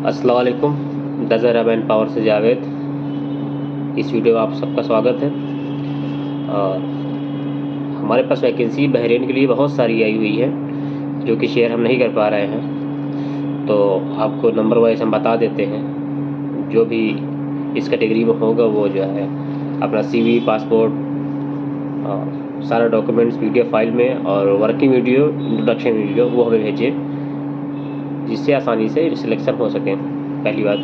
अस्सलाम वालेकुम। दज़र man power से जावेद। इस वीडियो में आप सबका स्वागत है। और हमारे पास वैकेंसी बहरीन के लिए बहुत सारी आई हुई है जो कि शेयर हम नहीं कर पा रहे हैं, तो आपको नंबर वाइज हम बता देते हैं। जो भी इस कैटेगरी में होगा वो जो है अपना CV, पासपोर्ट और सारा डॉक्यूमेंट्स PDF फाइल में और वर्किंग वीडियो, इंट्रोडक्शन वीडियो वो हमें भेजिए, जिससे आसानी से सिलेक्शन हो सके। पहली बात।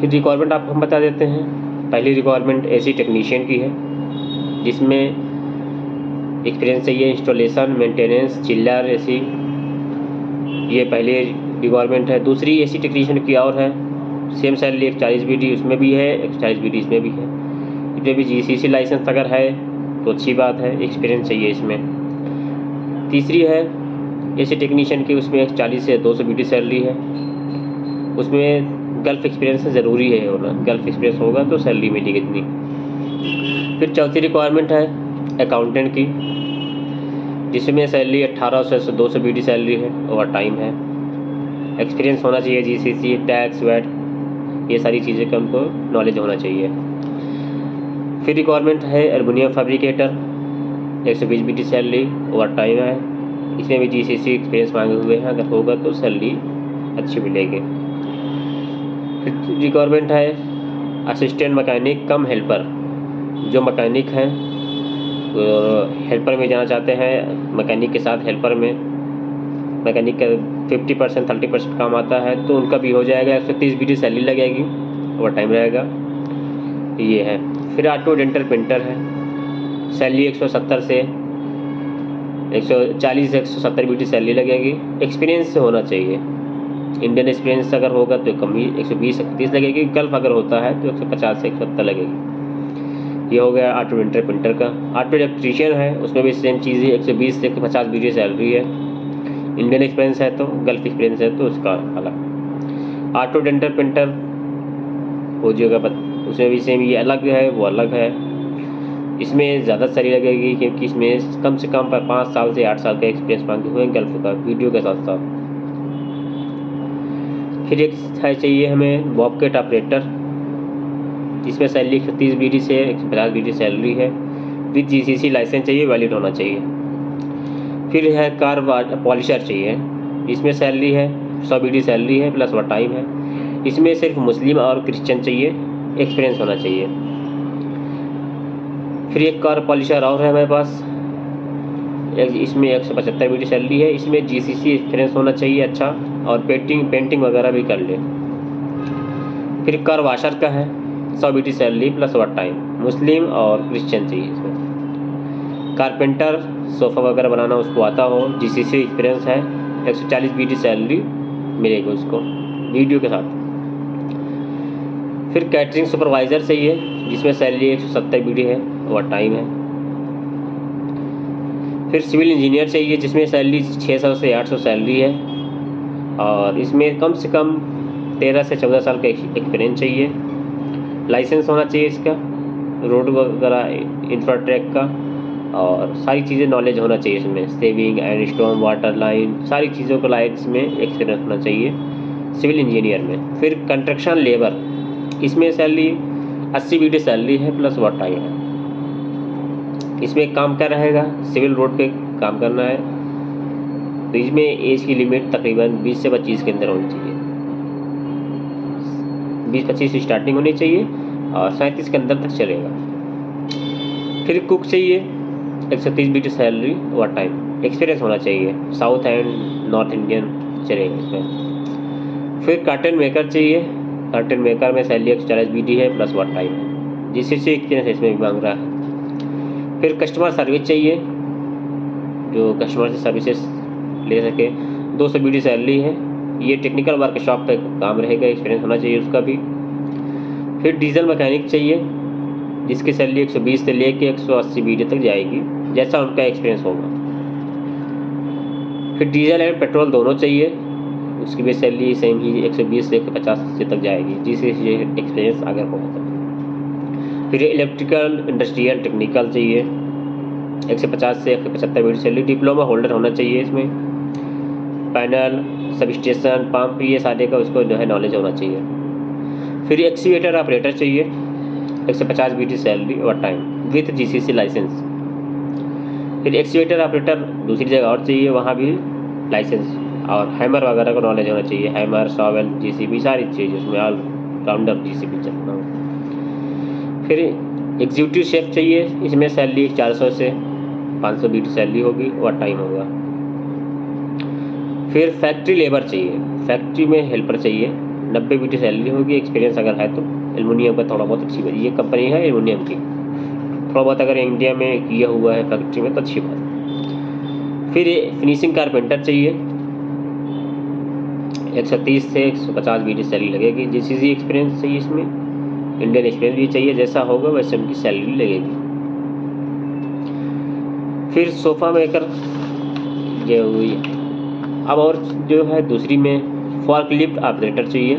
फिर रिक्वायरमेंट आपको हम बता देते हैं। पहली रिक्वायरमेंट AC टेक्नीशियन की है, जिसमें एक्सपीरियंस चाहिए इंस्टॉलेशन, मेंटेनेंस, चिल्लर AC, ये पहली रिक्वायरमेंट है। दूसरी AC टेक्नीशियन की और है, सेम सैलरी 140 BD उसमें भी है, 140 BD इसमें भी है। इसमें भी GCC लाइसेंस अगर है तो अच्छी बात है, एक्सपीरियंस चाहिए इसमें। तीसरी है AC टेक्नीशियन की, उसमें 140 से 200 BD सैलरी है। उसमें गल्फ एक्सपीरियंस ज़रूरी है होना, गल्फ एक्सपीरियंस होगा तो सैलरी मिलेगी इतनी। फिर चौथी रिक्वायरमेंट है अकाउंटेंट की, जिसमें सैलरी 1800 से 200 BD सैलरी है, ओवर टाइम है। एक्सपीरियंस होना चाहिए, GCC, टैक्स, वैट, ये सारी चीज़ें का हमको नॉलेज होना चाहिए। फिर रिक्वायरमेंट है aluminium fabricator, 120 BD salary, over time है। इसमें भी GCC एक्सपीरियंस मांगे हुए हैं, अगर होगा तो सैलरी अच्छी मिलेगी। फिर रिक्वायरमेंट है असिस्टेंट मैकेनिक कम हेल्पर, जो मैकेनिक हैं हेल्पर में जाना चाहते हैं, मैकेनिक के साथ हेल्पर में मैकेनिक का 50% 30% काम आता है तो उनका भी हो जाएगा। 130 BD सैलरी लगेगी, ओवर टाइम रहेगा, ये है। फिर ऑटो डेंटल प्रिंटर है, सैलरी 170 से 140 से 170 BD सैलरी लगेगी। एक्सपीरियंस से होना चाहिए, इंडियन एक्सपीरियंस अगर होगा तो कम ही 120 से 30 लगेगी। गल्फ अगर होता है तो 150 से 170 लगेगी। ये हो गया ऑटो डेंटल प्रिंटर का। ऑटो इलेक्ट्रीशियन है, उसमें भी सेम चीज़ है, 120 से 150 BD सैलरी है। इंडियन एक्सपीरियंस है तो, गल्फ एक्सपीरियंस है तो उसका अलग। ऑटो डेंटल प्रिंटर हो जाएगा, उसमें भी सेम, ये अलग है वो अलग है। इसमें ज़्यादा सैलरी लगेगी क्योंकि इसमें कम से कम 5 साल से 8 साल का एक्सपीरियंस मांगे हुए हैं गल्फ का, वीडियो के साथ साथ। फिर एक है चाहिए हमें बॉबकेट ऑपरेटर, जिसमें सैलरी 130 BD से 150 BD सैलरी है। विद GCC लाइसेंस चाहिए, वैलिड होना चाहिए। फिर है कार पॉलिशर चाहिए, इसमें सैलरी है 100 BD सैलरी है, प्लस ओवर टाइम है। इसमें सिर्फ मुस्लिम और क्रिश्चियन चाहिए, एक्सपीरियंस होना चाहिए। फिर एक कार पॉलिशर और है हमारे पास, इसमें 175 BD सैलरी है। इसमें GCC एक्सपीरियंस होना चाहिए अच्छा, और पेंटिंग वगैरह भी कर ले। फिर कार वाशर का है, 100 BD salary plus overtime, Muslim और क्रिश्चियन चाहिए इसमें। कारपेंटर, सोफ़ा वगैरह बनाना उसको आता हो, GCC एक्सपीरियंस है, 140 BD सैलरी मिलेगी उसको वीडियो के साथ। फिर कैटरिंग सुपरवाइज़र चाहिए, जिसमें सैलरी 170 BD है, ओवर टाइम है। फिर सिविल इंजीनियर चाहिए, जिसमें सैलरी 600 से 800 सैलरी है, और इसमें कम से कम 13 से 14 साल का एक्सपीरियंस चाहिए। लाइसेंस होना चाहिए इसका, रोड वगैरह इंफ्राट्रैक का, और सारी चीज़ें नॉलेज होना चाहिए इसमें, saving and storm water line, सारी चीज़ों को लाइट्स में एक्सपीरियंस होना चाहिए सिविल इंजीनियर में। फिर कंस्ट्रक्शन लेबर, इसमें सैलरी 80 BD सैलरी है, प्लस ओवर टाइम है। इसमें काम क्या रहेगा, सिविल रोड पे काम करना है, तो इसमें एज की लिमिट तकरीबन 20 से 25 के अंदर होनी चाहिए। 20-25 से स्टार्टिंग होनी चाहिए और 37 के अंदर तक चलेगा। फिर कुक चाहिए, 130 BD salary, over time, experience होना चाहिए, साउथ एंड नॉर्थ इंडियन चलेगा इसमें। फिर कर्टन मेकर चाहिए, कर्टन मेकर में सैलरी 140 BD है, प्लस ओवर टाइम है, जिससे एक्सपीरियंस इसमें भी मांग रहा है। फिर कस्टमर सर्विस चाहिए, जो कस्टमर से सर्विसेज ले सके, 200 BD सैलरी है। ये टेक्निकल वर्कशॉप पे काम रहेगा, एक्सपीरियंस होना चाहिए उसका भी। फिर डीजल मैकेनिक चाहिए, जिसकी सैलरी 120 से लेके 180 BD तक जाएगी, जैसा उनका एक्सपीरियंस होगा। फिर डीजल एंड पेट्रोल दोनों चाहिए, उसकी भी सैलरी सेम ही 120 से 150 तक जाएगी, जिससे एक्सपीरियंस अगर होगा तो। फिर इलेक्ट्रिकल इंडस्ट्रियल टेक्निकल चाहिए, 150 से 175 BD सैलरी, डिप्लोमा होल्डर होना चाहिए इसमें। पैनल सब स्टेशन पंप ये सारे का उसको जो है नॉलेज होना चाहिए। फिर एक्सीवेटर ऑपरेटर चाहिए, 150 BT सैलरी और टाइम विथ GCC लाइसेंस। फिर एक्सीवेटर ऑपरेटर दूसरी जगह और चाहिए, वहाँ भी लाइसेंस और हैमर वगैरह का नॉलेज होना चाहिए, हैमर शॉवेल GCB सारी चीज़ उसमें ऑल राउंडर GCB चलना हो। फिर एग्जीक्यूटिव शेफ चाहिए, इसमें सैलरी 400 से 500 BT सैलरी होगी और टाइम होगा। फिर फैक्ट्री लेबर चाहिए, फैक्ट्री में हेल्पर चाहिए, 90 BT सैलरी होगी, एक्सपीरियंस अगर है तो। एल्युमिनियम का थोड़ा बहुत अच्छी बात, ये कंपनी है एल्युमिनियम की, थोड़ा बहुत अगर इंडिया में किया हुआ है फैक्ट्री में तो अच्छी बात। फिर फिनिशिंग कारपेंटर चाहिए, 130 से 150 BT सैलरी लगेगी। GCC एक्सपीरियंस चाहिए इसमें, इंडियन एक्सपीरियंस भी चाहिए, जैसा होगा वैसे उनकी सैलरी लगेगी। फिर सोफ़ा मेकर ये हुई। अब और जो है दूसरी में फॉर्कलिफ्ट ऑपरेटर चाहिए,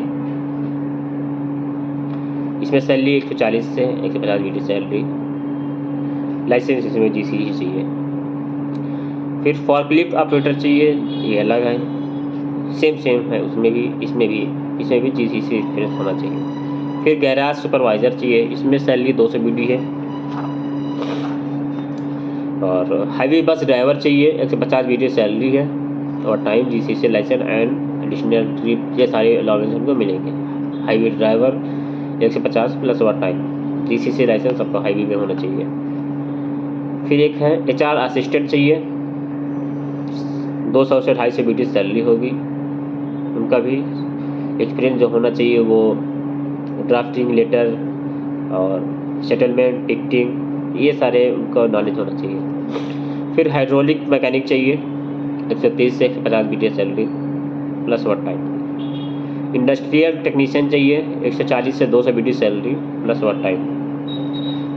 इसमें सैलरी 140 से 150 BT सैलरी, लाइसेंस इसमें GCC चाहिए। फिर फॉर्कलिफ्ट ऑपरेटर चाहिए, ये अलग है, सेम है उसमें भी, इसमें भी GCC एक्सपीरियंस होना चाहिए। फिर गैराज सुपरवाइज़र चाहिए, इसमें सैलरी 200 BT है। और हाईवे बस ड्राइवर चाहिए, 150 BT सैलरी है और time GCC licence and additional trip ये सारे अलाउंस हमको मिलेंगे। हाईवे ड्राइवर 150 प्लस और टाइम, GCC लाइसेंस सबका हाईवे में होना चाहिए। फिर एक है HR असिस्टेंट चाहिए, 200 से 250 BT सैलरी होगी, उनका भी एक्सपीरियंस जो होना चाहिए वो ड्राफ्टिंग लेटर और सेटलमेंट टिकटिंग ये सारे उनका नॉलेज होना चाहिए। फिर हाइड्रोलिक मैकेनिक चाहिए, 130 से 150 BT सैलरी प्लस और टाइम। इंडस्ट्रियल टेक्नीशियन चाहिए, 140 से 200 BT सैलरी प्लस और टाइम।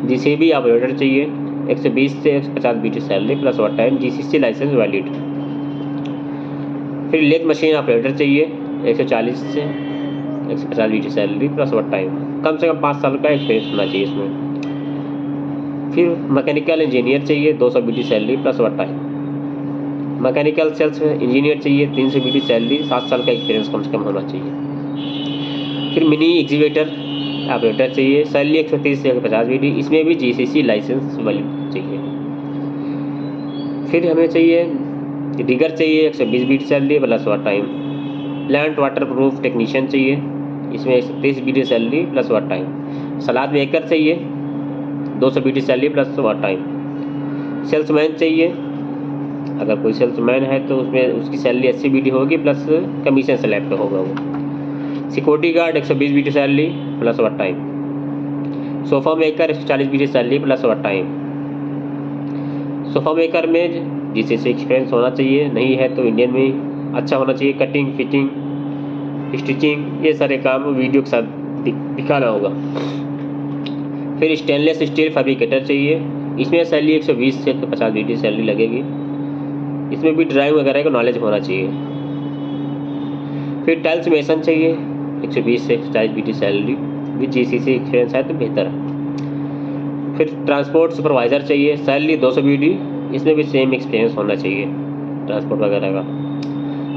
GCB ऑपरेटर चाहिए, 120 से 150 BT सैलरी प्लस और टाइम, GCC लाइसेंस वैलिड। फिर लेथ मशीन ऑपरेटर चाहिए, 140 से 150 BT सैलरी प्लस और टाइम, कम से कम 5 साल का एक्सपीरियंस होना चाहिए इसमें। फिर मैकेनिकल इंजीनियर चाहिए, 200 BT सैलरी प्लस और टाइम। मैकेनिकल सेल्स इंजीनियर चाहिए, 300 BT सैलरी, 7 साल का एक्सपीरियंस कम से कम होना चाहिए। फिर मिनी एग्जीवेटर ऑपरेटर चाहिए, सैलरी 130 से 150 BT, इसमें भी GCC लाइसेंस वैलिड चाहिए। फिर हमें चाहिए डिगर चाहिए, 120 BT सैलरी प्लस और time. Plant waterproof technician चाहिए, इसमें 130 BT सैलरी प्लस और टाइम। सलाद मेकर चाहिए, 200 BT सैलरी प्लस और टाइम। सेल्समैन चाहिए, अगर कोई सेल्समैन है तो उसमें उसकी सैलरी 80 BT होगी प्लस कमीशन स्लैब पे होगा वो। Security guard 120 BT salary plus और time. Sofa maker 140 BT salary plus और टाइम। सोफ़ा मेकर में GCC एक्सपीरियंस होना चाहिए, नहीं है तो इंडियन में अच्छा होना चाहिए। कटिंग फिटिंग स्टिचिंग ये सारे काम वीडियो के साथ दिखाना होगा। फिर स्टेनलेस स्टील फैब्रिकेटर चाहिए, इसमें सैलरी 120 से 150 BT सैलरी लगेगी, इसमें भी ड्राइंग वगैरह का नॉलेज होना चाहिए। फिर टाइल्स मेसन चाहिए, 120 से 140 BT salary, with GCC experience है तो बेहतर है। फिर ट्रांसपोर्ट सुपरवाइज़र चाहिए, सैलरी 200 BT, इसमें भी सेम एक्सपीरियंस होना चाहिए ट्रांसपोर्ट वगैरह का।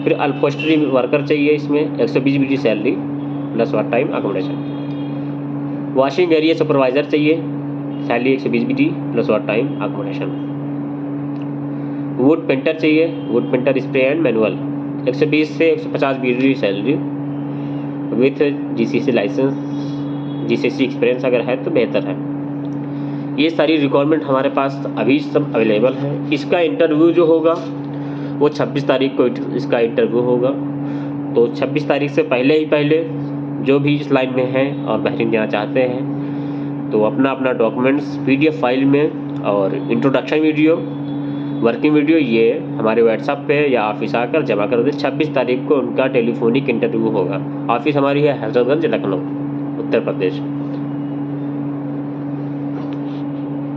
फिर अपहोल्स्ट्री वर्कर चाहिए, इसमें 120 BT सैलरी प्लस और time accommodation. Washing area supervisor चाहिए, सैलरी 120 BT प्लस और टाइम अकोमोडेशन। वुड पेंटर चाहिए, wood painter spray and manual, 120 से 150 BT salary with GCC licence, GCC experience अगर है तो बेहतर है। ये सारी रिक्वायरमेंट हमारे पास अभी सब अवेलेबल है। इसका इंटरव्यू जो होगा वो 26 तारीख को इसका इंटरव्यू होगा, तो 26 तारीख से पहले जो भी इस लाइन में हैं और बहरीन जाना चाहते हैं तो अपना डॉक्यूमेंट्स PDF फाइल में और इंट्रोडक्शन वीडियो वर्किंग वीडियो ये हमारे व्हाट्सएप पे या ऑफिस आकर जमा कर दे। 26 तारीख को उनका टेलीफोनिक इंटरव्यू होगा। ऑफिस हमारी है हजरतगंज, लखनऊ, उत्तर प्रदेश।